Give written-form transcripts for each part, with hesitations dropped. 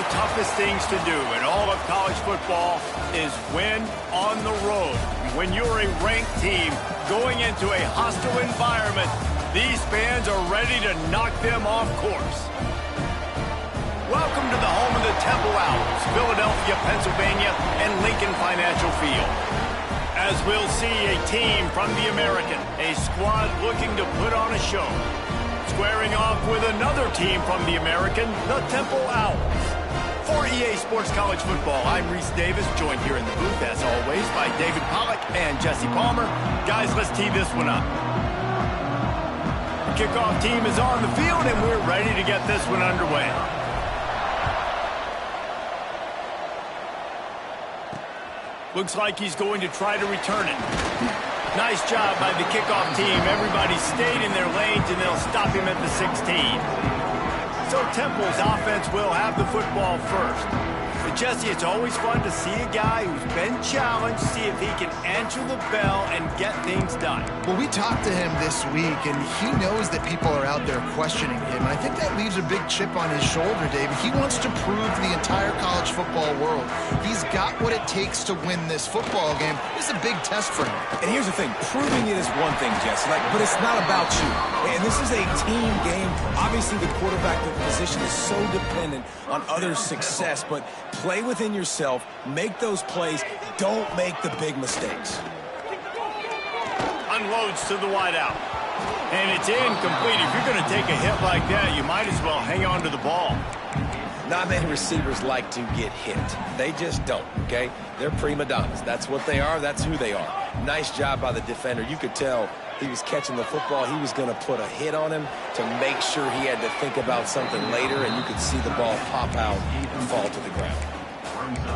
the toughest things to do in all of college football is win on the road. When you're a ranked team going into a hostile environment, these fans are ready to knock them off course. Welcome to the home of the Temple Owls, Philadelphia, Pennsylvania, and Lincoln Financial Field. As we'll see a team from the American, a squad looking to put on a show. Squaring off with another team from the American, the Temple Owls. For EA Sports College Football, I'm Reese Davis, joined here in the booth, as always, by David Pollack and Jesse Palmer. Guys, let's tee this one up. The kickoff team is on the field, and we're ready to get this one underway. Looks like he's going to try to return it. Nice job by the kickoff team. Everybody stayed in their lanes, and they'll stop him at the 16. So Temple's offense will have the football first. But Jesse, it's always fun to see a guy who's been challenged, see if he can answer the bell and get things done. Well, we talked to him this week, and he knows that people are out there questioning him. And I think that leaves a big chip on his shoulder, David. He wants to prove to the entire college football world he's got what it takes to win this football game. This is a big test for him. And here's the thing, proving it is one thing, Jesse, but it's not about you. And this is a team game. Obviously, the quarterback position is so dependent on others' success, but play within yourself, make those plays, don't make the big mistakes. Unloads to the wideout. And it's incomplete. If you're going to take a hit like that, you might as well hang on to the ball. Not many receivers like to get hit. They just don't, okay? They're prima donnas. That's what they are. That's who they are. Nice job by the defender. You could tell he was catching the football. He was going to put a hit on him to make sure he had to think about something later, and you could see the ball pop out and fall to the ground.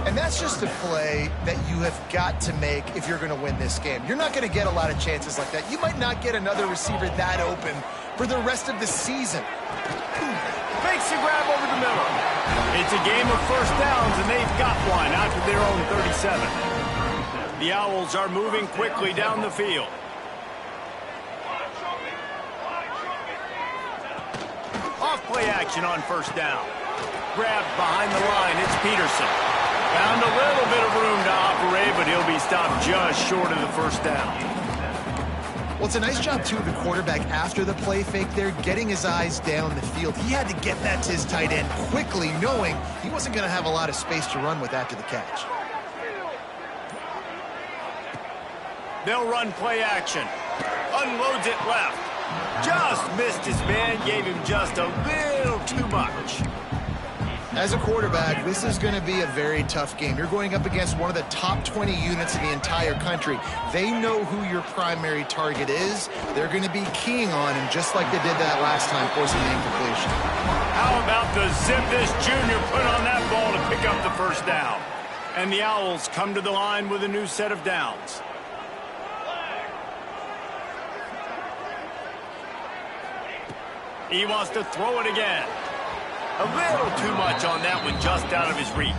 And that's just a play that you have got to make if you're going to win this game. You're not going to get a lot of chances like that. You might not get another receiver that open for the rest of the season. Fakes the grab over the middle. It's a game of first downs, and they've got one out to their own 37. The Owls are moving quickly down the field. Off play action on first down. Grabbed behind the line, it's Peterson. Found a little bit of room to operate, but he'll be stopped just short of the first down. Well, it's a nice job, too, of the quarterback after the play fake there, getting his eyes down the field. He had to get that to his tight end quickly, knowing he wasn't going to have a lot of space to run with after the catch. They'll run play action. Unloads it left. Just missed his man, gave him just a little too much. As a quarterback, this is going to be a very tough game. You're going up against one of the top 20 units in the entire country. They know who your primary target is. They're going to be keying on him just like they did that last time, forcing the incompletion. How about the zip this junior put on that ball to pick up the first down? And the Owls come to the line with a new set of downs. He wants to throw it again. A little too much on that one, just out of his reach.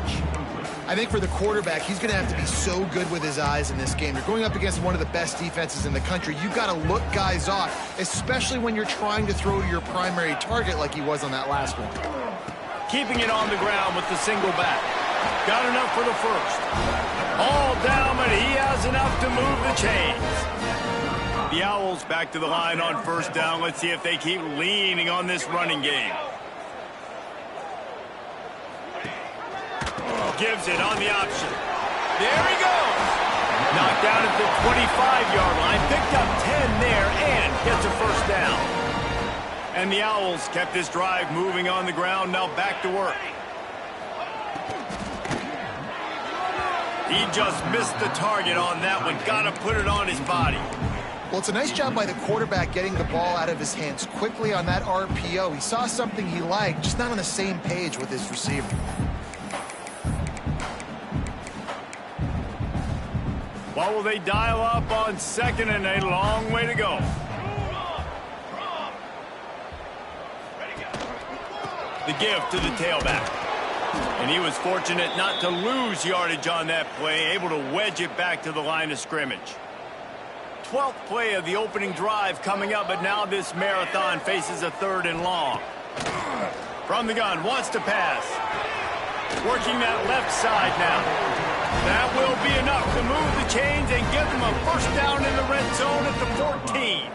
I think for the quarterback, he's going to have to be so good with his eyes in this game. You're going up against one of the best defenses in the country. You've got to look guys off, especially when you're trying to throw to your primary target like he was on that last one. Keeping it on the ground with the single back. Got enough for the first. All down, but he has enough to move the chains. The Owls back to the line on first down. Let's see if they keep leaning on this running game. Gives it on the option. There he goes. Knocked down at the 25-yard line. Picked up 10 there and gets a first down. And the Owls kept this drive moving on the ground. Now back to work. He just missed the target on that one. Got to put it on his body. Well, it's a nice job by the quarterback getting the ball out of his hands quickly on that RPO. He saw something he liked, just not on the same page with his receiver. What will they dial up on second, and a long way to go? The give to the tailback. And he was fortunate not to lose yardage on that play, able to wedge it back to the line of scrimmage. 12th play of the opening drive coming up, but now this marathon faces a 3rd and long. From the gun, wants to pass. Working that left side now. That will be enough to move the chains and give them a first down in the red zone at the 14.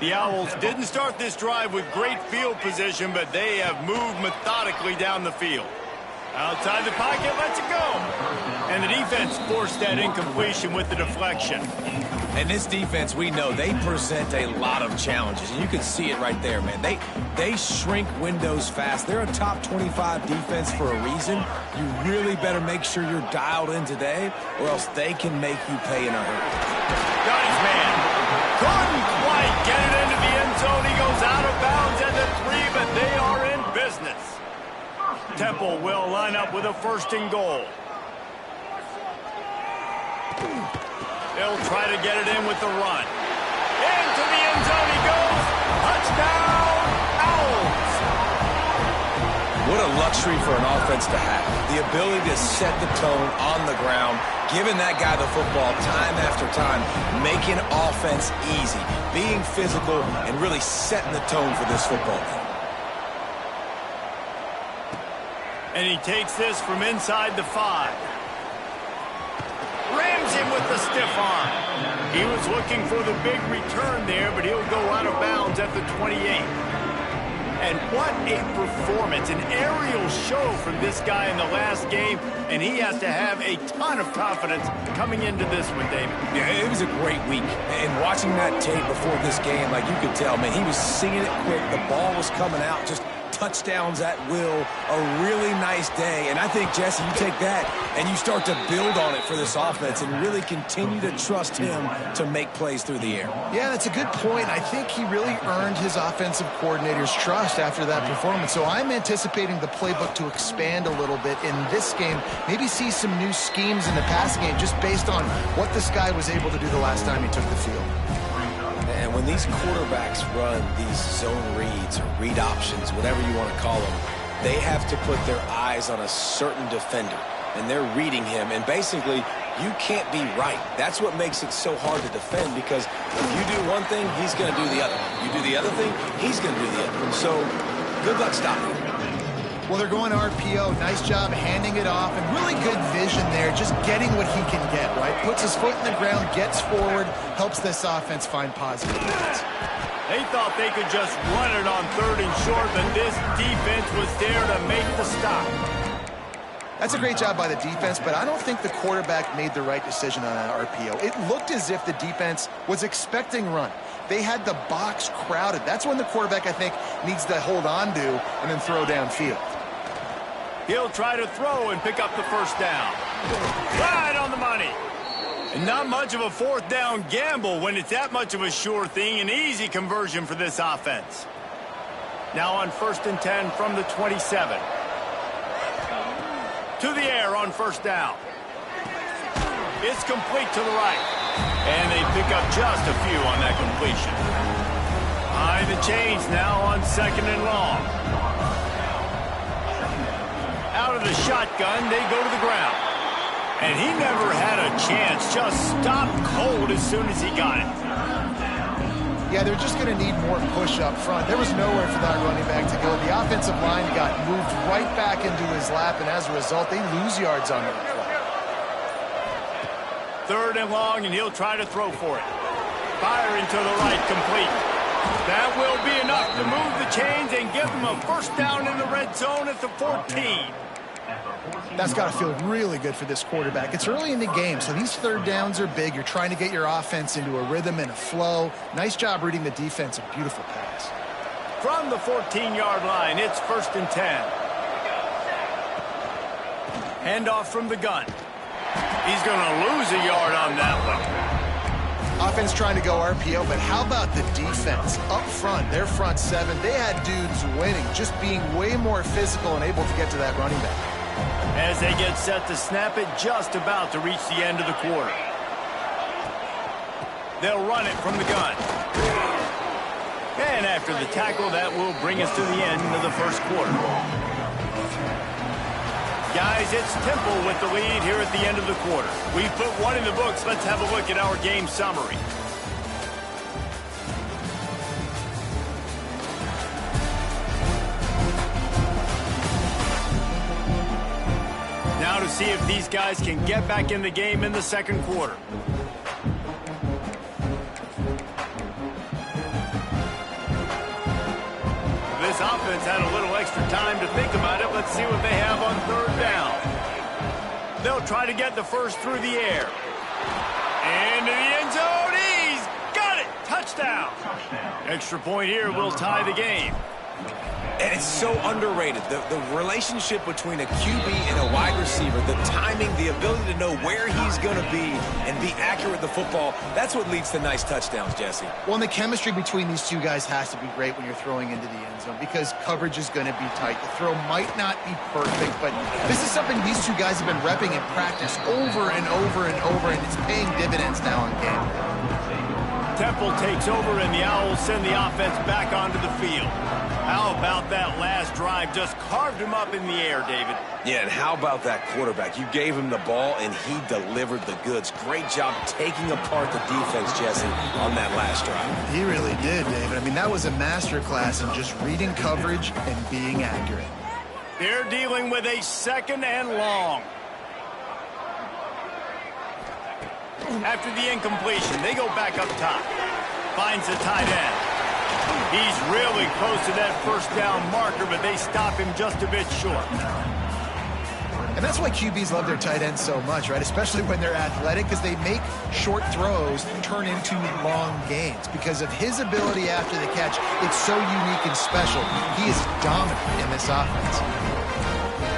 The Owls didn't start this drive with great field position, but they have moved methodically down the field. Outside the pocket, lets it go. And the defense forced that incompletion with the deflection. And this defense, we know, they present a lot of challenges. And you can see it right there, man. They shrink windows fast. They're a top 25 defense for a reason. You really better make sure you're dialed in today, or else they can make you pay in a hurry. Got his man. Couldn't quite get it into the end zone. He goes out of bounds at the 3, but they are in business. Temple will line up with a 1st and goal. They'll try to get it in with the run. Into the end zone he goes. Touchdown, Owls. What a luxury for an offense to have. The ability to set the tone on the ground, giving that guy the football time after time, making offense easy, being physical, and really setting the tone for this football game. And he takes this from inside the 5. Rams him with the stiff arm. He was looking for the big return there, but he'll go out of bounds at the 28. And what a performance, an aerial show from this guy in the last game, and he has to have a ton of confidence coming into this one, David. Yeah, it was a great week. And watching that tape before this game, like you could tell, man, he was seeing it quick. The ball was coming out, just touchdowns at will, a really nice day. And I think, Jesse, you take that and you start to build on it for this offense and really continue to trust him to make plays through the air. Yeah, that's a good point. I think he really earned his offensive coordinator's trust after that performance. So I'm anticipating the playbook to expand a little bit in this game, maybe see some new schemes in the passing game just based on what this guy was able to do the last time he took the field. And when these quarterbacks run these zone reads or read options, whatever you want to call them, they have to put their eyes on a certain defender, and they're reading him. And basically, you can't be right. That's what makes it so hard to defend, because if you do one thing, he's going to do the other. You do the other thing, he's going to do the other. So good luck stopping him. Well, they're going RPO. Nice job handing it off, and really good vision there, just getting what he can get, right? Puts his foot in the ground, gets forward, helps this offense find positive points. They thought they could just run it on 3rd and short, but this defense was there to make the stop. That's a great job by the defense, but I don't think the quarterback made the right decision on that RPO. It looked as if the defense was expecting run. They had the box crowded. That's when the quarterback, I think, needs to hold on to and then throw downfield. He'll try to throw and pick up the 1st down. Right on the money. And not much of a 4th down gamble when it's that much of a sure thing. An easy conversion for this offense. Now on 1st and 10 from the 27. To the air on 1st down. It's complete to the right. And they pick up just a few on that completion. Behind the chains now on 2nd and long. Out of the shotgun, they go to the ground. And he never had a chance, just stopped cold as soon as he got it. Yeah, they're just going to need more push up front. There was nowhere for that running back to go. The offensive line got moved right back into his lap, and as a result, they lose yards on that play. 3rd and long, and he'll try to throw for it. Firing to the right, complete. That will be enough to move the chains and give them a 1st down in the red zone at the 14. That's got to feel really good for this quarterback. It's early in the game, so these 3rd downs are big. You're trying to get your offense into a rhythm and a flow. Nice job reading the defense. A beautiful pass. From the 14-yard line, it's 1st and 10. Handoff from the gun. He's going to lose a yard on that one. Offense trying to go RPO, but how about the defense? Up front, their front 7, they had dudes winning, just being way more physical and able to get to that running back. As they get set to snap it, just about to reach the end of the quarter. They'll run it from the gun. And after the tackle, that will bring us to the end of the 1st quarter. Guys, it's Temple with the lead here at the end of the quarter. We've put one in the books. Let's have a look at our game summary. Now to see if these guys can get back in the game in the second quarter. This offense had a little extra time to think about it. Let's see what they have on third down. They'll try to get the first through the air. Into the end zone. He's got it. Touchdown. Extra point here will tie the game. And it's so underrated. The relationship between a QB and a wide receiver, the timing, the ability to know where he's going to be and be accurate with the football, that's what leads to nice touchdowns, Jesse. Well, and the chemistry between these two guys has to be great when you're throwing into the end zone because coverage is going to be tight. The throw might not be perfect, but this is something these two guys have been repping in practice over and over and over, and it's paying dividends now in game. Temple takes over, and the Owls send the offense back onto the field. How about that last drive? Just carved him up in the air, David. Yeah, and how about that quarterback? You gave him the ball, and he delivered the goods. Great job taking apart the defense, Jesse, on that last drive. He really did, David. I mean, that was a masterclass in just reading coverage and being accurate. They're dealing with a second and long. After the incompletion, they go back up top. Finds the tight end. He's really close to that first down marker, but they stop him just a bit short. And that's why QBs love their tight ends so much, right? Especially when they're athletic, because they make short throws turn into long gains. Because of his ability after the catch, it's so unique and special. He is dominant in this offense.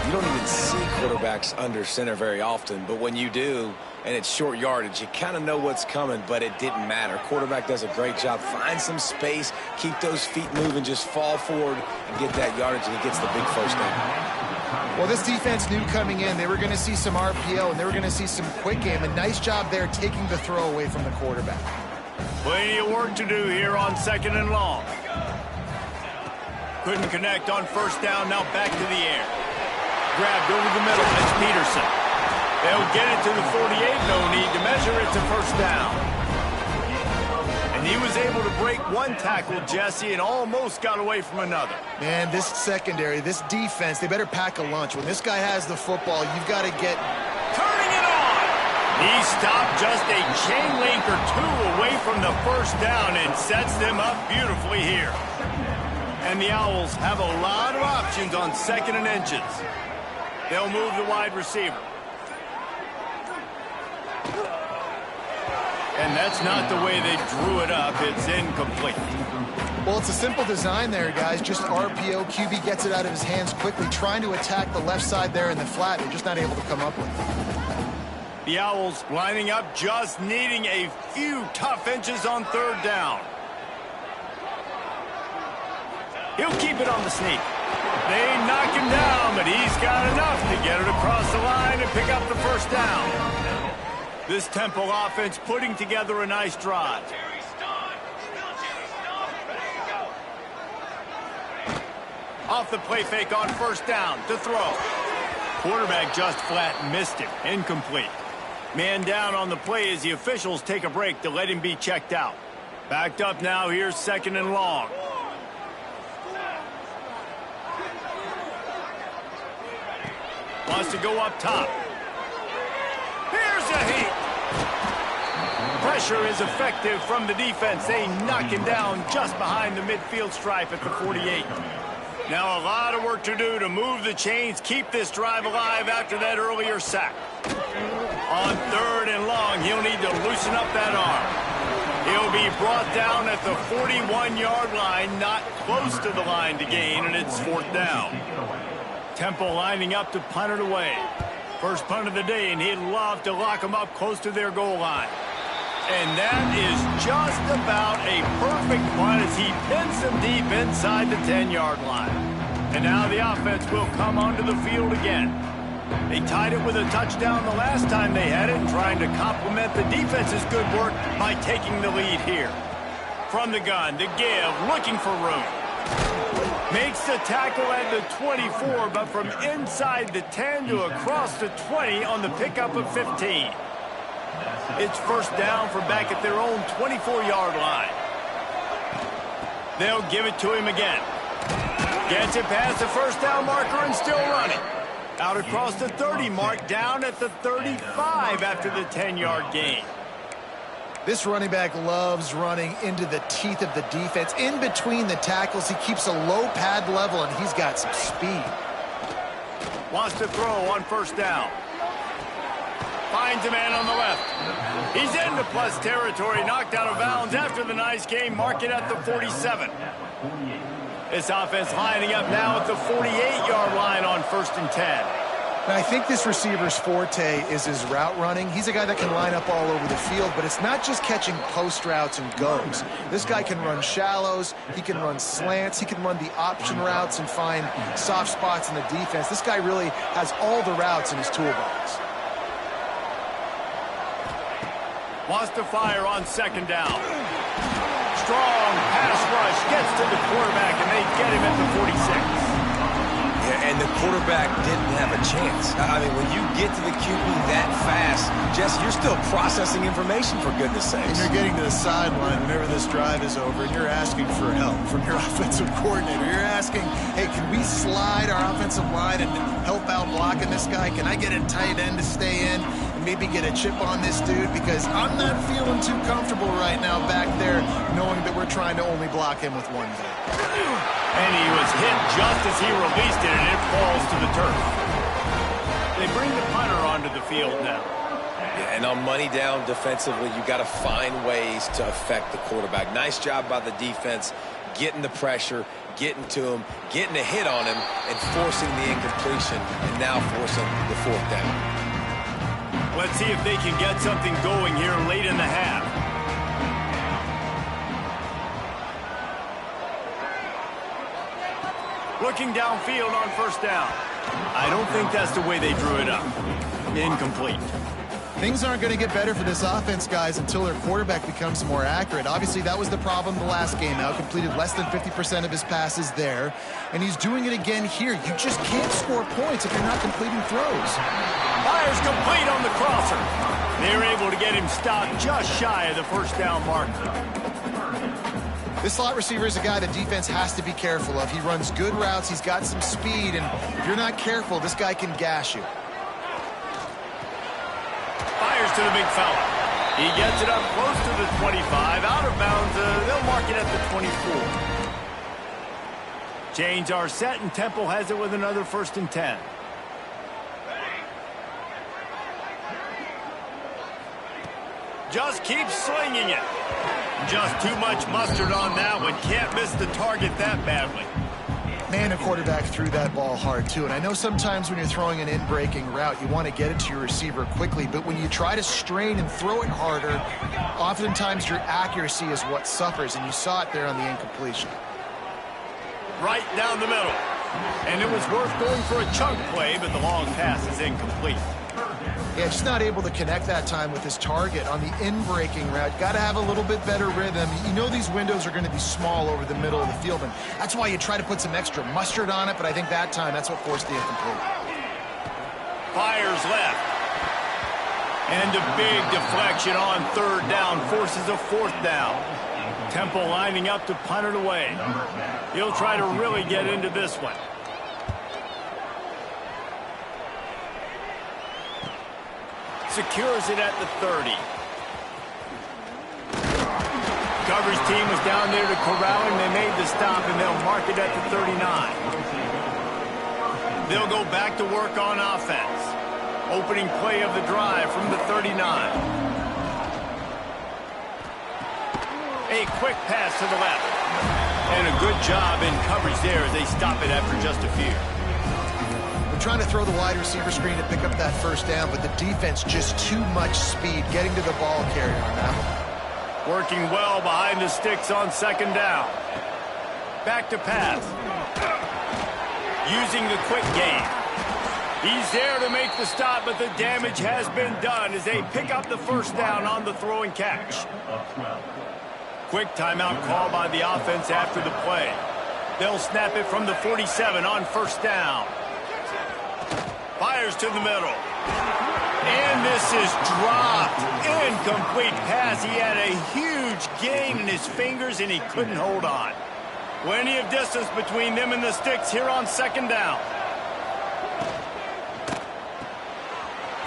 You don't even see quarterbacks under center very often, but when you do, and it's short yardage, you kind of know what's coming, but it didn't matter. Quarterback does a great job. Find some space, keep those feet moving, just fall forward and get that yardage, and he gets the big first down. Well, this defense knew coming in they were going to see some RPO, and they were going to see some quick game. A nice job there taking the throw away from the quarterback. Plenty of work to do here on second and long. Couldn't connect on first down, now back to the air. Grabbed over the middle, it's Peterson. They'll get it to the 48, no need to measure it to first down. And he was able to break one tackle, Jesse, and almost got away from another. Man, this secondary, this defense, they better pack a lunch. When this guy has the football, you've got to get... Turning it on! He stopped just a chain link or two away from the first down and sets them up beautifully here. And the Owls have a lot of options on second and inches. They'll move the wide receiver. And that's not the way they drew it up. It's incomplete. Well, it's a simple design there, guys. Just RPO. QB gets it out of his hands quickly, trying to attack the left side there in the flat. They're just not able to come up with it. The Owls lining up, just needing a few tough inches on third down. He'll keep it on the sneak. They knock him down, but he's got enough to get it across the line and pick up the first down. This Temple offense putting together a nice drive. Off the play fake on first down to throw. Quarterback just flat missed him. Incomplete. Man down on the play as the officials take a break to let him be checked out. Backed up now, here's second and long. Wants to go up top. Here's a heat. Pressure is effective from the defense. They knock him down just behind the midfield stripe at the 48. Now a lot of work to do to move the chains, keep this drive alive after that earlier sack. On third and long, he'll need to loosen up that arm. He'll be brought down at the 41-yard line, not close to the line to gain, and it's fourth down. Temple lining up to punt it away. First punt of the day, and he'd love to lock them up close to their goal line. And that is just about a perfect punt as he pins them deep inside the 10-yard line. And now the offense will come onto the field again. They tied it with a touchdown the last time they had it, trying to complement the defense's good work by taking the lead here. From the gun to give, looking for room. Makes the tackle at the 24, but from inside the 10 to across the 20 on the pickup of 15. It's first down for back at their own 24-yard line. They'll give it to him again. Gets it past the first down marker and still running. Out across the 30 mark, down at the 35 after the 10-yard gain. This running back loves running into the teeth of the defense. In between the tackles, he keeps a low pad level, and he's got some speed. Wants to throw on first down. Finds a man on the left. He's into plus territory, knocked out of bounds after the nice game, mark it at the 47. This offense lining up now at the 48-yard line on 1st and 10. And I think this receiver's forte is his route running. He's a guy that can line up all over the field, but it's not just catching post routes and goes. This guy can run shallows, he can run slants, he can run the option routes and find soft spots in the defense. This guy really has all the routes in his toolbox. Wants to fire on 2nd down. Strong pass rush, gets to the quarterback, and they get him at the 46. Yeah, and the quarterback didn't have a chance. I mean, when you get to the QB that fast, Jesse, you're still processing information, for goodness sakes. And you're getting to the sideline whenever this drive is over, and you're asking for help from your offensive coordinator. You're asking, hey, can we slide our offensive line and help out blocking this guy? Can I get a tight end to stay in and maybe get a chip on this dude? Because I'm not feeling too comfortable right now back there knowing that we're trying to only block him with one guy. And he was hit just as he released it, and it falls to the turf. They bring the punter onto the field now. Yeah, and on money down defensively, you got to find ways to affect the quarterback. Nice job by the defense, getting the pressure, getting to him, getting a hit on him, and forcing the incompletion, and now forcing the 4th down. Let's see if they can get something going here late in the half. Looking downfield on 1st down. I don't think that's the way they drew it up. Incomplete. Things aren't going to get better for this offense, guys, until their quarterback becomes more accurate. Obviously, that was the problem the last game out. Completed less than 50% of his passes there. And he's doing it again here. You just can't score points if you're not completing throws. Fires complete on the crosser. They're able to get him stopped just shy of the 1st down marker. This slot receiver is a guy the defense has to be careful of. He runs good routes, he's got some speed, and if you're not careful, this guy can gash you. Fires to the big fella. He gets it up close to the 25, out of bounds. They'll mark it at the 24. Chains are set, and Temple has it with another 1st and 10. Just keeps slinging it. Just too much mustard on that one. Can't miss the target that badly. Man, a quarterback threw that ball hard, too. And I know sometimes when you're throwing an in-breaking route, you want to get it to your receiver quickly. But when you try to strain and throw it harder, oftentimes your accuracy is what suffers. And you saw it there on the incompletion. Right down the middle. And it was worth going for a chunk play, but the long pass is incomplete. Yeah, just not able to connect that time with his target on the in-breaking route. Got to have a little bit better rhythm. You know these windows are going to be small over the middle of the field, and that's why you try to put some extra mustard on it, but I think that time that's what forced the incomplete. Fires left. And a big deflection on 3rd down forces a 4th down. Temple lining up to punt it away. He'll try to really get into this one. Secures it at the 30. Coverage team was down there to corral him. They made the stop, and they'll mark it at the 39. They'll go back to work on offense. Opening play of the drive from the 39. A quick pass to the left. And a good job in coverage there as they stop it after just a few. Trying to throw the wide receiver screen to pick up that 1st down, but the defense just too much speed getting to the ball carrier on that one. Working well behind the sticks on 2nd down. Back to pass. Using the quick game. He's there to make the stop, but the damage has been done as they pick up the 1st down on the throw and catch. Quick timeout call by the offense after the play. They'll snap it from the 47 on 1st down. Fires to the middle. And this is dropped. Incomplete pass. He had a huge gain in his fingers, and he couldn't hold on. Plenty of distance between them and the sticks here on 2nd down.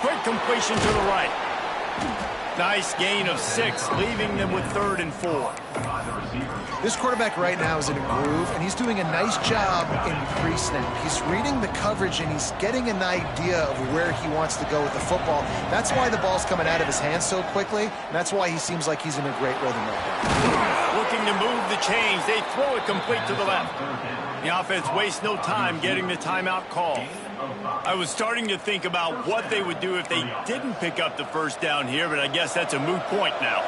quick completion to the right. Nice gain of 6, leaving them with 3rd and 4. This quarterback right now is in a groove, and he's doing a nice job in pre-snap. He's reading the coverage, and he's getting an idea of where he wants to go with the football. That's why the ball's coming out of his hands so quickly, and that's why he seems like he's in a great rhythm right now. Looking to move the chains. They throw it complete to the left. The offense wastes no time getting the timeout call. I was starting to think about what they would do if they didn't pick up the first down here, but I guess that's a moot point now.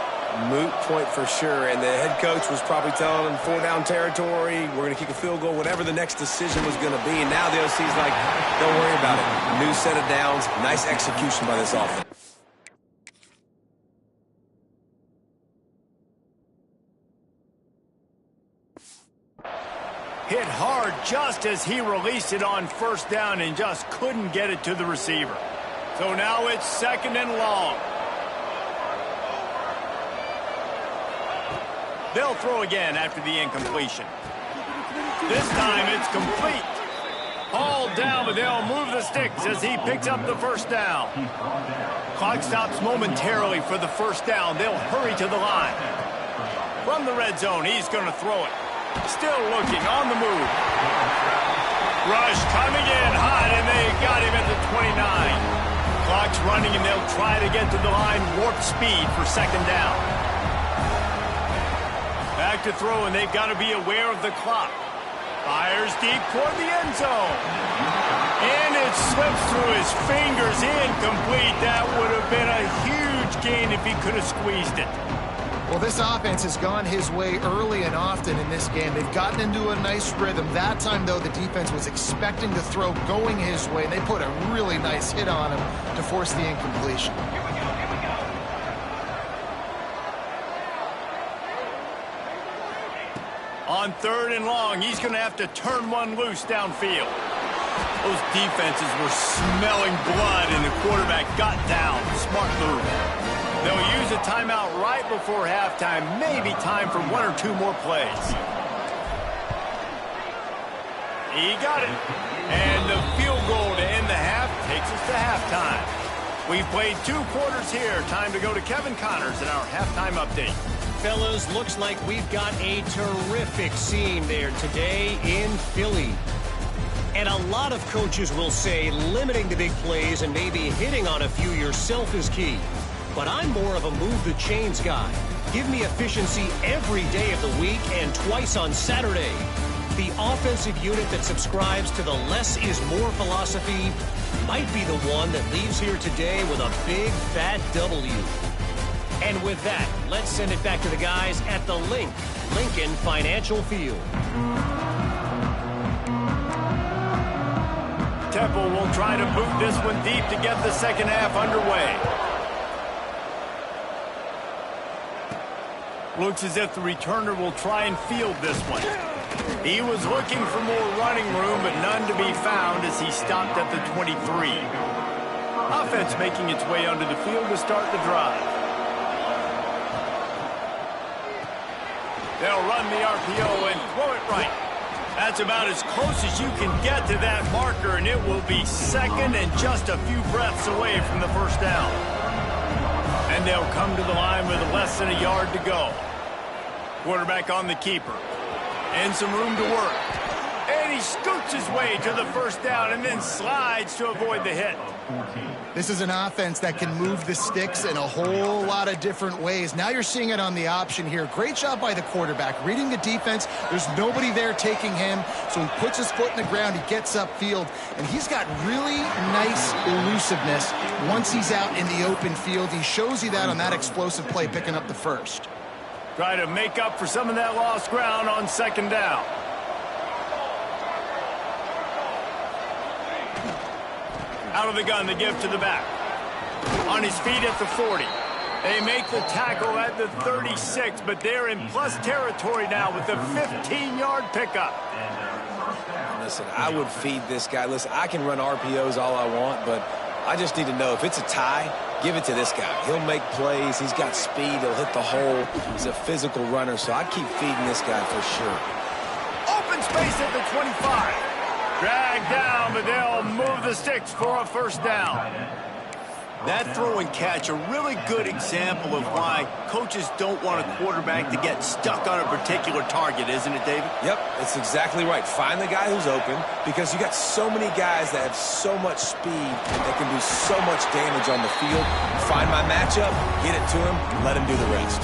Moot point for sure, and the head coach was probably telling them 4-down territory, we're going to kick a field goal, whatever the next decision was going to be, and now the OC's like, don't worry about it. New set of downs, nice execution by this offense. Hit hard just as he released it on first down and just couldn't get it to the receiver. So now it's 2nd and long. They'll throw again after the incompletion. This time it's complete. Hauled down, but they'll move the sticks as he picks up the first down. Clock stops momentarily for the first down. They'll hurry to the line. From the red zone, he's going to throw it. Still looking on the move. Rush coming in hot, and they got him at the 29. Clock's running, and they'll try to get to the line warp speed for 2nd down. Back to throw, and they've got to be aware of the clock. Fires deep toward the end zone. And it slips through his fingers, incomplete. That would have been a huge gain if he could have squeezed it. Well, this offense has gone his way early and often in this game. They've gotten into a nice rhythm. That time, though, the defense was expecting the throw going his way, and they put a really nice hit on him to force the incompletion. On 3rd and long, he's going to have to turn one loose downfield. Those defenses were smelling blood, and the quarterback got down. Smart move. They'll use a timeout right before halftime. Maybe time for 1 or 2 more plays. He got it. And the field goal to end the half takes us to halftime. We've played 2 quarters here. Time to go to Kevin Connors in our halftime update. Fellas, looks like we've got a terrific scene there today in Philly. And a lot of coaches will say limiting the big plays and maybe hitting on a few yourself is key. But I'm more of a move the chains guy. Give me efficiency every day of the week and twice on Saturday. The offensive unit that subscribes to the less is more philosophy might be the one that leaves here today with a big fat W. And with that, let's send it back to the guys at the Lincoln Financial Field. Temple will try to boot this one deep to get the second half underway. Looks as if the returner will try and field this one. He was looking for more running room, but none to be found as he stopped at the 23. Offense making its way onto the field to start the drive. They'll run the RPO and throw it right. That's about as close as you can get to that marker, and it will be 2nd and just a few breaths away from the first down. And they'll come to the line with less than a yard to go. Quarterback on the keeper. And some room to work. And he scoots his way to the first down and then slides to avoid the hit. This is an offense that can move the sticks in a whole lot of different ways. Now you're seeing it on the option here. Great job by the quarterback. Reading the defense, there's nobody there taking him, so he puts his foot in the ground, he gets upfield, and he's got really nice elusiveness once he's out in the open field. He shows you that on that explosive play, picking up the first. Try to make up for some of that lost ground on 2nd down. Out of the gun, the give to the back. On his feet at the 40. They make the tackle at the 36, but they're in plus territory now with the 15-yard pickup. Listen, I would feed this guy. Listen, I can run RPOs all I want, but I just need to know if it's a tie, give it to this guy. He'll make plays. He's got speed. He'll hit the hole. He's a physical runner, so I'd keep feeding this guy for sure. Open space at the 25. Dragged down, but they'll move the sticks for a first down. That throw and catch, a really good example of why coaches don't want a quarterback to get stuck on a particular target, isn't it, David? Yep, it's exactly right. Find the guy who's open, because you got so many guys that have so much speed that can do so much damage on the field. Find my matchup, get it to him, let him do the rest.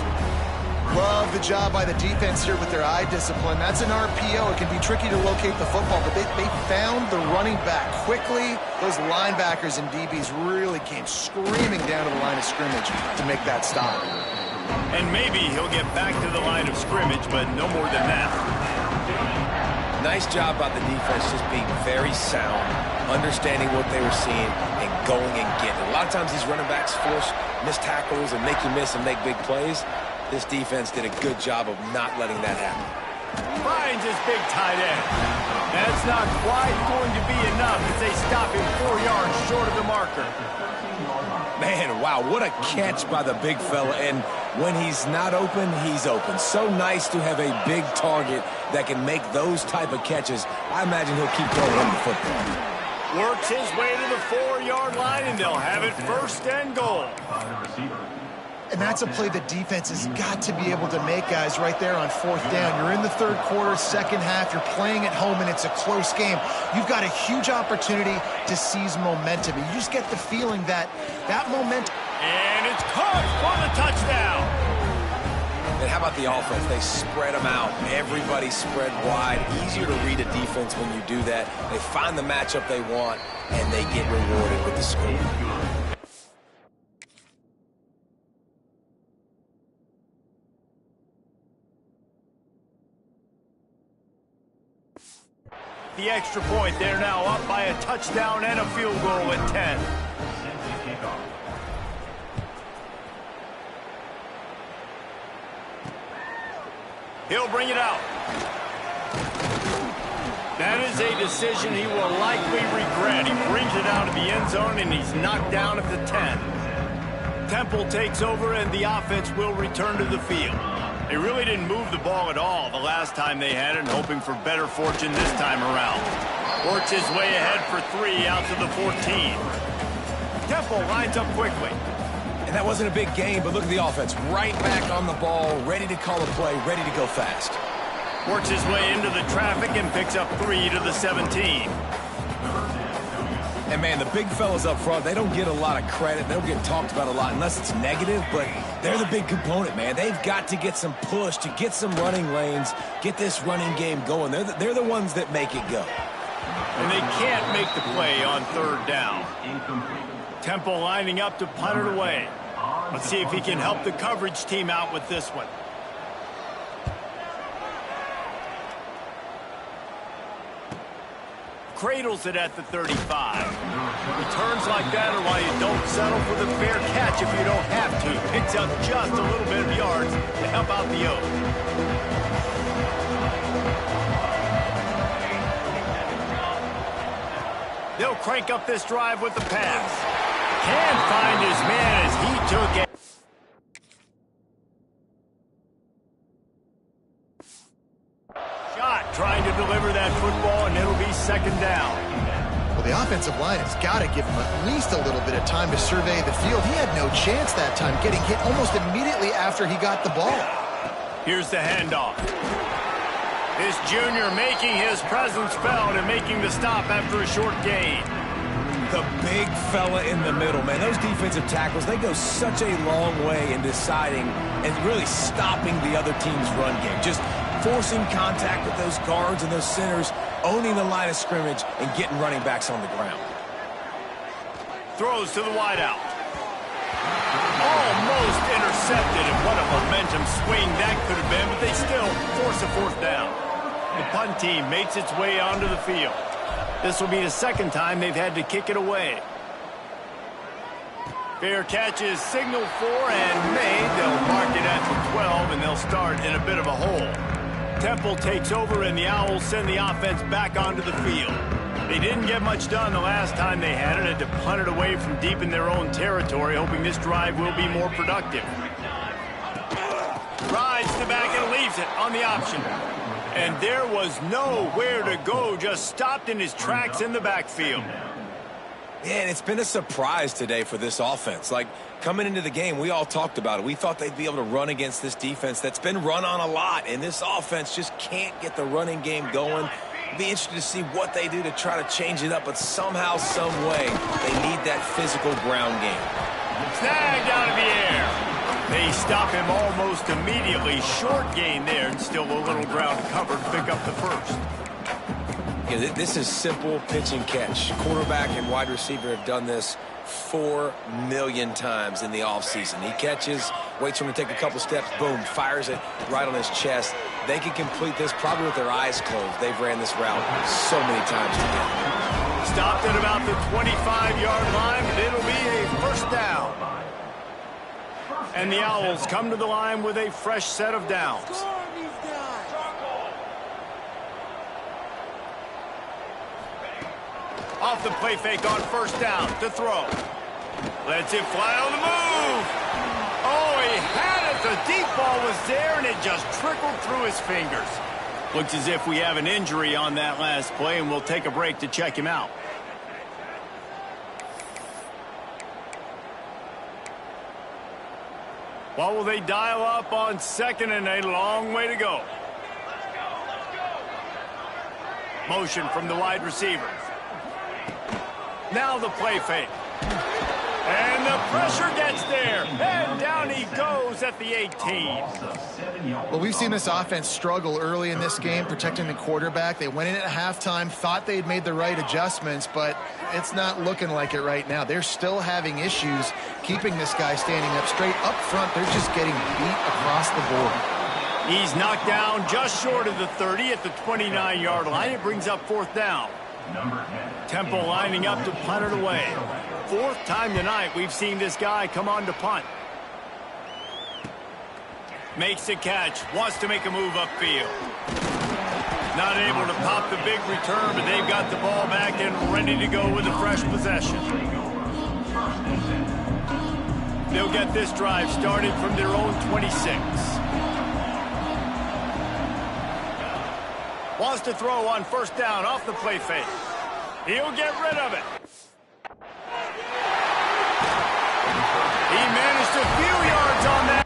Love the job by the defense here with their eye discipline. That's an RPO. It can be tricky to locate the football, but they found the running back quickly. Those linebackers and DBs really came screaming down to the line of scrimmage to make that stop. And maybe he'll get back to the line of scrimmage, but no more than that. Nice job by the defense, just being very sound, understanding what they were seeing, and going and getting it. A lot of times these running backs force missed tackles and make you miss and make big plays. This defense did a good job of not letting that happen. Finds his big tight end. That's not quite going to be enough as they stop him 4 yards short of the marker. Man, wow, what a catch by the big fella. And when he's not open, he's open. So nice to have a big target that can make those type of catches. I imagine he'll keep throwing him the football. Works his way to the 4-yard line, and they'll have it 1st and goal. And that's a play the defense has got to be able to make, guys, right there on 4th down. You're in the 3rd quarter, 2nd half. You're playing at home, and it's a close game. You've got a huge opportunity to seize momentum. You just get the feeling that momentum. And it's caught for the touchdown. And how about the offense? They spread them out. Everybody spread wide. Easier to read a defense when you do that. They find the matchup they want, and they get rewarded with the score. The extra point, they're now up by a touchdown and a field goal at 10. He'll bring it out. That is a decision he will likely regret. He brings it out of the end zone, and he's knocked down at the 10. Temple takes over, and the offense will return to the field. They really didn't move the ball at all the last time they had it, hoping for better fortune this time around. Works his way ahead for 3 out to the 14. Temple lines up quickly. And that wasn't a big game, but look at the offense. Right back on the ball, ready to call a play, ready to go fast. Works his way into the traffic and picks up 3 to the 17. And, man, the big fellas up front, they don't get a lot of credit. They don't get talked about a lot unless it's negative, but they're the big component, man. They've got to get some push, to get some running lanes, get this running game going. They're the ones that make it go. And they can't make the play on 3rd down. Temple lining up to punt it away. Let's see if he can help the coverage team out with this one. Cradles it at the 35. Returns like that are why you don't settle for the fair catch if you don't have to. Picks up just a little bit of yards to help out the Oak. They'll crank up this drive with the pass. Can find his man as he took it. Shot trying to deliver that football, and it'll be 2nd down. Well, the offensive line has got to give him at least a little bit of time to survey the field. He had no chance that time, getting hit almost immediately after he got the ball. Here's the handoff. This junior making his presence felt and making the stop after a short gain. The big fella in the middle, man. Those defensive tackles, they go such a long way in deciding and really stopping the other team's run game. Just forcing contact with those guards and those centers, owning the line of scrimmage, and getting running backs on the ground. Throws to the wideout. Almost intercepted, and what a momentum swing that could have been, but they still force a 4th down. The punt team makes its way onto the field. This will be the 2nd time they've had to kick it away. Fair catch is signaled for and made. They'll mark it at the 12, and they'll start in a bit of a hole. Temple takes over, and the Owls send the offense back onto the field. They didn't get much done the last time they had it, had to punt it away from deep in their own territory, hoping this drive will be more productive. Rides the back and leaves it on the option. And there was nowhere to go, just stopped in his tracks in the backfield. Yeah, and it's been a surprise today for this offense. Like, coming into the game, we all talked about it. We thought they'd be able to run against this defense that's been run on a lot, and this offense just can't get the running game going. Be interested to see what they do to try to change it up, but somehow, some way, they need that physical ground game. Snagged out of the air. They stop him almost immediately. Short gain there, and still a little ground covered. Pick up the first. Yeah, this is simple pitch and catch. Quarterback and wide receiver have done this 4 million times in the offseason. He catches, waits for him to take a couple steps, boom, fires it right on his chest. They can complete this probably with their eyes closed. They've ran this route so many times together. Stopped at about the 25-yard line, but it'll be a first down. And the Owls come to the line with a fresh set of downs. Off the play fake on first down to throw. Lets it fly on the move. Oh, he had it. The deep ball was there, and it just trickled through his fingers. Looks as if we have an injury on that last play, and we'll take a break to check him out. What will they dial up on second and a long way to go? Motion from the wide receiver. Now the play fake. And the pressure gets there. And down he goes at the 18. Well, we've seen this offense struggle early in this game, protecting the quarterback. They went in at halftime, thought they'd made the right adjustments, but it's not looking like it right now. They're still having issues keeping this guy standing up straight. Up front, they're just getting beat across the board. He's knocked down just short of the 30 at the 29-yard line. It brings up fourth down. Temple lining up to punt it away. Fourth time tonight we've seen this guy come on to punt. Makes the catch. Wants to make a move upfield. Not able to pop the big return, but they've got the ball back and ready to go with a fresh possession. They'll get this drive started from their own 26. Wants to throw on first down off the play fake. He'll get rid of it. He managed a few yards on that.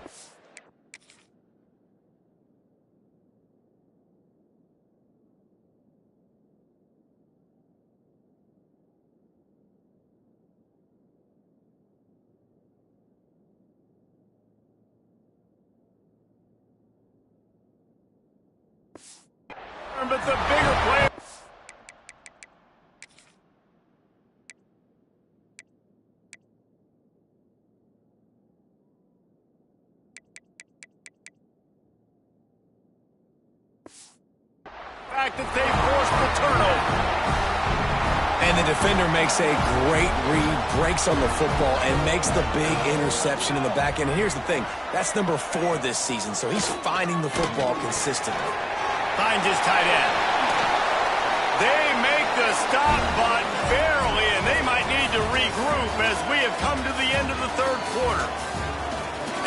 But the bigger play. Fact that they forced the turnover. And the defender makes a great read, breaks on the football, and makes the big interception in the back end. And here's the thing, that's number 4 this season, so he's finding the football consistently. Finds his tight end. They make the stop, but barely, and they might need to regroup as we have come to the end of the third quarter.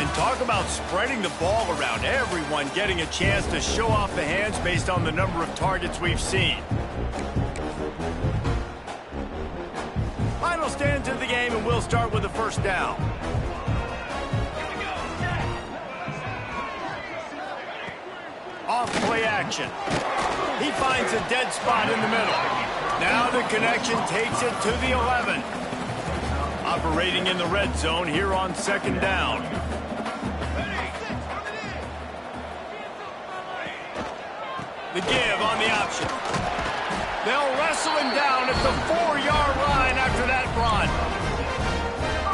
And talk about spreading the ball around. Everyone getting a chance to show off the hands based on the number of targets we've seen. Final stands of the game, and we'll start with the first down. Off play action. He finds a dead spot in the middle. Now the connection takes it to the 11. Operating in the red zone here on second down. The give on the option. They'll wrestle him down at the 4-yard line after that run.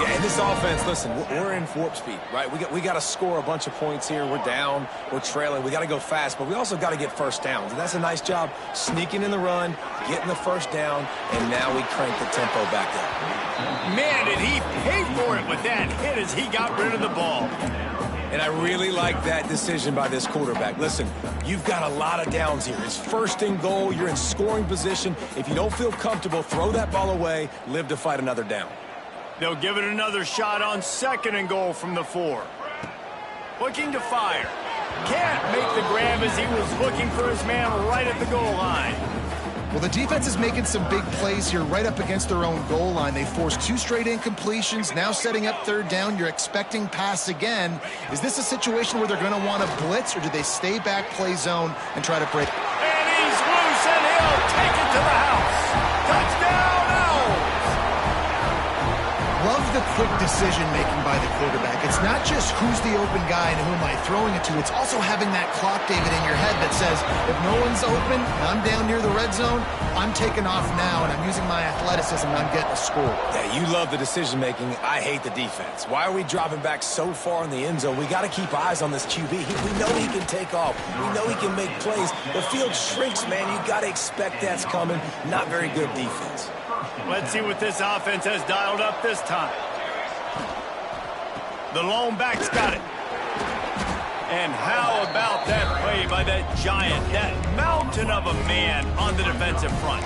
Yeah, and this offense, listen, we're in warp speed, right? We got to score a bunch of points here. We're down, we're trailing. We got to go fast, but we also got to get first downs. And that's a nice job sneaking in the run, getting the first down, and now we crank the tempo back up. Man, did he pay for it with that hit as he got rid of the ball. And I really like that decision by this quarterback. Listen, you've got a lot of downs here. It's first and goal. You're in scoring position. If you don't feel comfortable, throw that ball away. Live to fight another down. They'll give it another shot on second and goal from the 4. Looking to fire. Can't make the grab as he was looking for his man right at the goal line. Well, the defense is making some big plays here right up against their own goal line. They forced 2 straight incompletions, now setting up third down. You're expecting pass again. Is this a situation where they're going to want to blitz, or do they stay back, play zone, and try to break? And he's loose, and he'll take it to the house. Touchdown, Owls! Love the quick decision-making by the quarterback. It's not just who's the open guy and who am I throwing it to. It's also having that clock, David, in your head that says, if no one's open and I'm down near the red zone, I'm taking off now, and I'm using my athleticism, and I'm getting a score. Yeah, you love the decision-making. I hate the defense. Why are we dropping back so far in the end zone? We got to keep eyes on this QB. We know he can take off. We know he can make plays. The field shrinks, man. You got to expect that's coming. Not very good defense. Let's see what this offense has dialed up this time. The lone back's got it. And how about that play by that giant, that mountain of a man on the defensive front?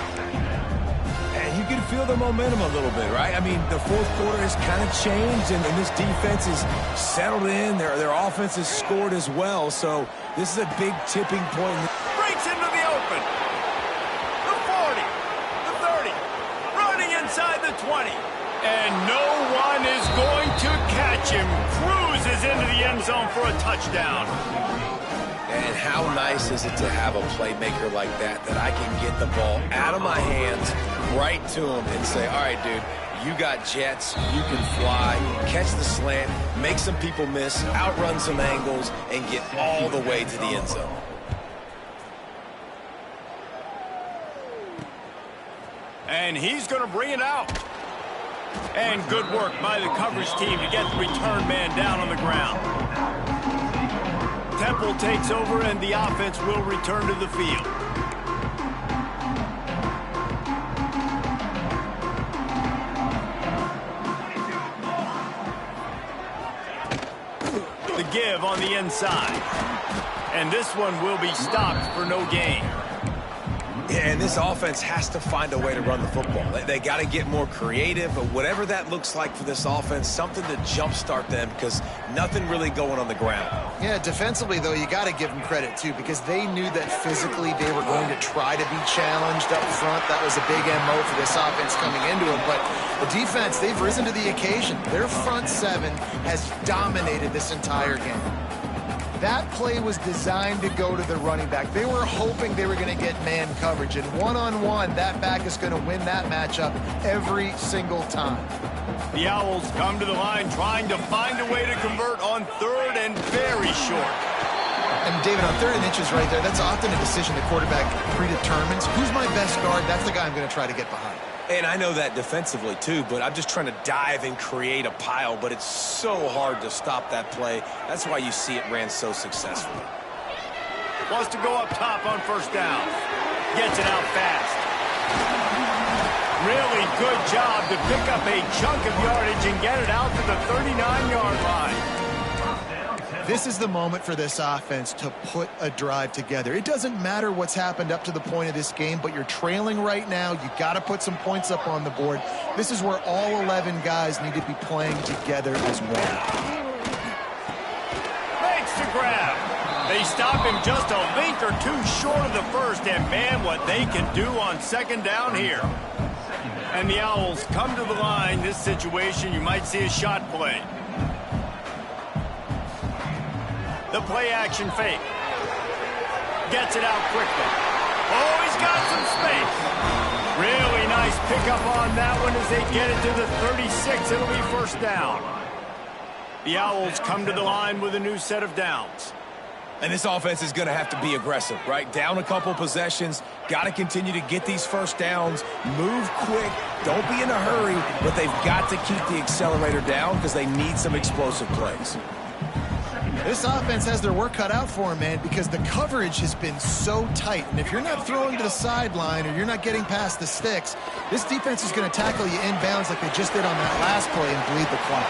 And you can feel the momentum a little bit, right? I mean, the fourth quarter has kind of changed, and this defense is settled in. Their offense has scored as well, so this is a big tipping point. Breaks into the open. The 40, the 30, running inside the 20. And no one is going to catch him. Cruises into the end zone for a touchdown. And how nice is it to have a playmaker like that I can get the ball out of my hands right to him and say, all right, dude, you got jets, you can fly, catch the slant, make some people miss, outrun some angles, and get all the way to the end zone. And he's going to bring it out. And good work by the coverage team to get the return man down on the ground. Temple takes over, and the offense will return to the field. The give on the inside. And this one will be stopped for no gain. Yeah, and this offense has to find a way to run the football. They got to get more creative, but whatever that looks like for this offense, something to jumpstart them, because nothing really going on the ground. Yeah, defensively, though, you got to give them credit, too, because they knew that physically they were going to try to be challenged up front. That was a big MO for this offense coming into it. But the defense, they've risen to the occasion. Their front seven has dominated this entire game. That play was designed to go to the running back. They were hoping they were going to get man coverage, and one-on-one, that back is going to win that matchup every single time. The Owls come to the line trying to find a way to convert on third and very short. And, David, on third and inches right there, that's often a decision the quarterback predetermines. Who's my best guard? That's the guy I'm going to try to get behind. And I know that defensively, too, but I'm just trying to dive and create a pile, but it's so hard to stop that play. That's why you see it ran so successfully. Wants to go up top on first down. Gets it out fast. Really good job to pick up a chunk of yardage and get it out to the 39-yard line. This is the moment for this offense to put a drive together. It doesn't matter what's happened up to the point of this game, but you're trailing right now. You got to put some points up on the board. This is where all 11 guys need to be playing together as one. Makes the grab. They stop him just a link or two short of the first, and man, what they can do on second down here. And the Owls come to the line. This situation, you might see a shot play. The play-action fake. Gets it out quickly. Oh, he's got some space. Really nice pickup on that one as they get it to the 36. It'll be first down. The Owls come to the line with a new set of downs. And this offense is going to have to be aggressive, right? Down a couple possessions. Got to continue to get these first downs. Move quick. Don't be in a hurry, but they've got to keep the accelerator down because they need some explosive plays. This offense has their work cut out for them, man, because the coverage has been so tight. And if you're not throwing to the sideline or you're not getting past the sticks, this defense is going to tackle you inbounds like they just did on that last play and bleed the clock.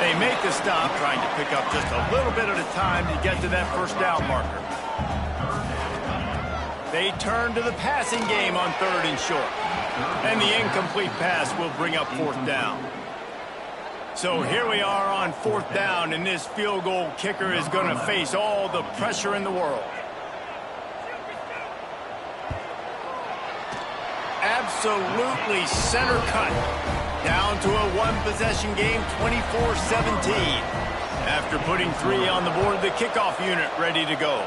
They make the stop, trying to pick up just a little bit at a time to get to that first down marker. They turn to the passing game on third and short. And the incomplete pass will bring up fourth down. So here we are on fourth down, and this field goal kicker is going to face all the pressure in the world. absolutely center cut. Down to a one-possession game, 24-17. After putting 3 on the board, the kickoff unit ready to go.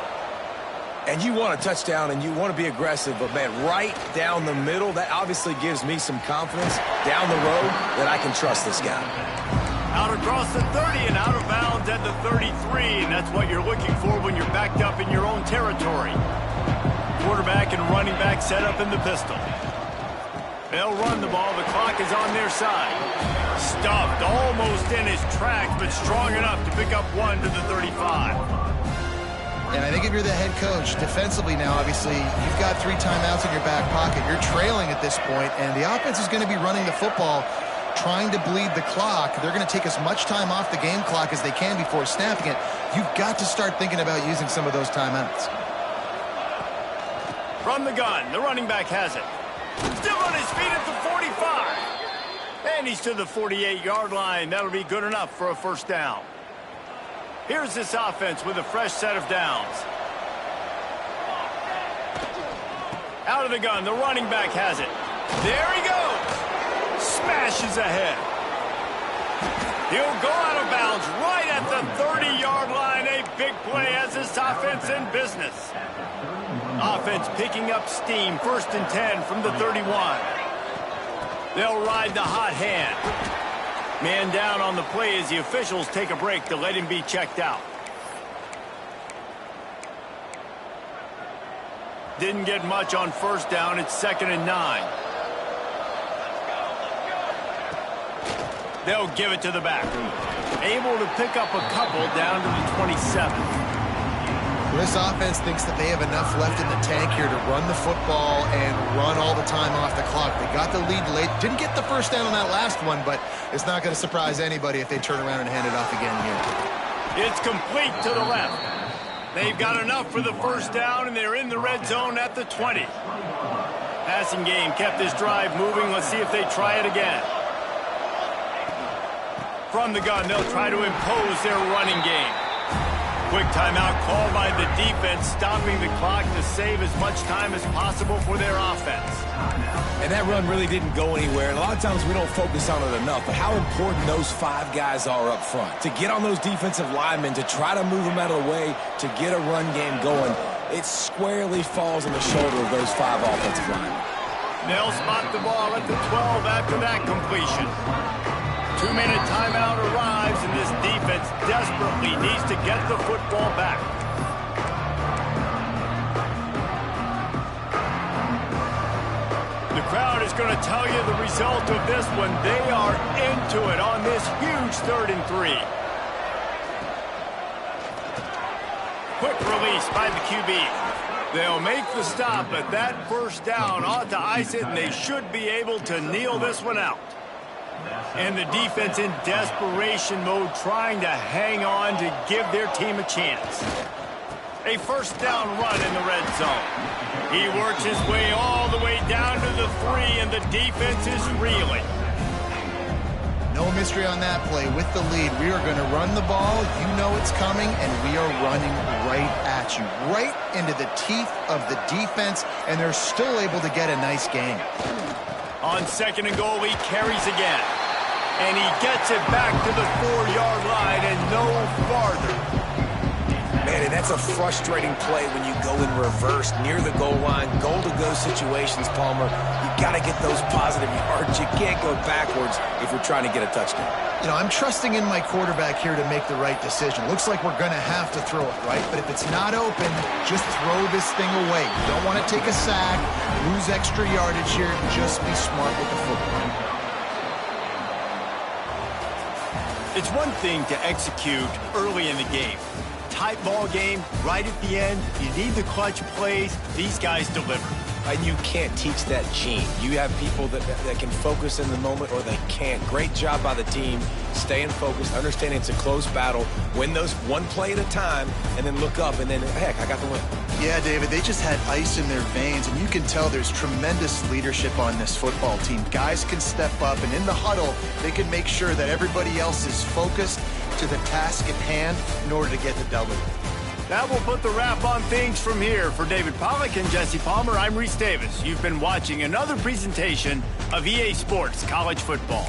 And you want a touchdown and you want to be aggressive, but, man, right down the middle, that obviously gives me some confidence down the road that I can trust this guy. Out across the 30 and out of bounds at the 33, and that's what you're looking for when you're backed up in your own territory. Quarterback and running back set up in the pistol. They'll run the ball. The clock is on their side. Stuffed almost in his tracks, but strong enough to pick up 1 to the 35. And I think if you're the head coach, defensively now, obviously, you've got 3 timeouts in your back pocket. You're trailing at this point, and the offense is going to be running the football, trying to bleed the clock. They're going to take as much time off the game clock as they can before snapping it. You've got to start thinking about using some of those timeouts. From the gun, the running back has it. Still on his feet at the 45. And he's to the 48-yard line. That'll be good enough for a first down. Here's this offense with a fresh set of downs. Out of the gun, the running back has it. There he goes. Smashes ahead. He'll go out of bounds right at the 30-yard line. A big play as this offense in business. Offense picking up steam. 1st and 10 from the 31. They'll ride the hot hand. Man down on the play as the officials take a break to let him be checked out. Didn't get much on first down. It's 2nd and 9. They'll give it to the back. Able to pick up a couple down to the 27. This offense thinks that they have enough left in the tank here to run the football and run all the time off the clock. They got the lead late. Didn't get the first down on that last one, but it's not going to surprise anybody if they turn around and hand it off again here. It's complete to the left. They've got enough for the first down, and they're in the red zone at the 20. Passing game kept this drive moving. Let's see if they try it again. From the gun, they'll try to impose their running game. Quick timeout called by the defense, stopping the clock to save as much time as possible for their offense. And that run really didn't go anywhere. And a lot of times we don't focus on it enough, but how important those 5 guys are up front. To get on those defensive linemen, to try to move them out of the way, to get a run game going, it squarely falls on the shoulder of those 5 offensive linemen. They'll spot the ball at the 12 after that completion. 2-minute timeout arrives, and this defense desperately needs to get the football back. The crowd is going to tell you the result of this one. They are into it on this huge 3rd and 3. Quick release by the QB. They'll make the stop, but that first down ought to ice it, and they should be able to kneel this one out. And the defense in desperation mode, trying to hang on to give their team a chance. A first down run in the red zone. He works his way all the way down to the 3, and the defense is reeling. No mystery on that play. With the lead, we are going to run the ball. You know it's coming, and we are running right at you, right into the teeth of the defense, and they're still able to get a nice gain. On 2nd and goal, he carries again. And he gets it back to the 4-yard line and no farther. Man, and that's a frustrating play when you go in reverse near the goal line, goal-to-go situations, Palmer. You got to get those positive yards. You can't go backwards if you're trying to get a touchdown. You know, I'm trusting in my quarterback here to make the right decision. Looks like we're going to have to throw it, right? But if it's not open, just throw this thing away. You don't want to take a sack, lose extra yardage here. Just be smart with the football. It's one thing to execute early in the game. Tight ball game, right at the end. You need the clutch plays. These guys deliver. And you can't teach that gene. You have people that can focus in the moment or they can't. Great job by the team, staying focused, understanding it's a close battle, win those one play at a time, and then look up, and then, heck, I got the win. Yeah, David, they just had ice in their veins, and you can tell there's tremendous leadership on this football team. Guys can step up, and in the huddle, they can make sure that everybody else is focused to the task at hand in order to get the W. That will put the wrap on things from here. For David Pollack and Jesse Palmer, I'm Reese Davis. You've been watching another presentation of EA Sports College Football.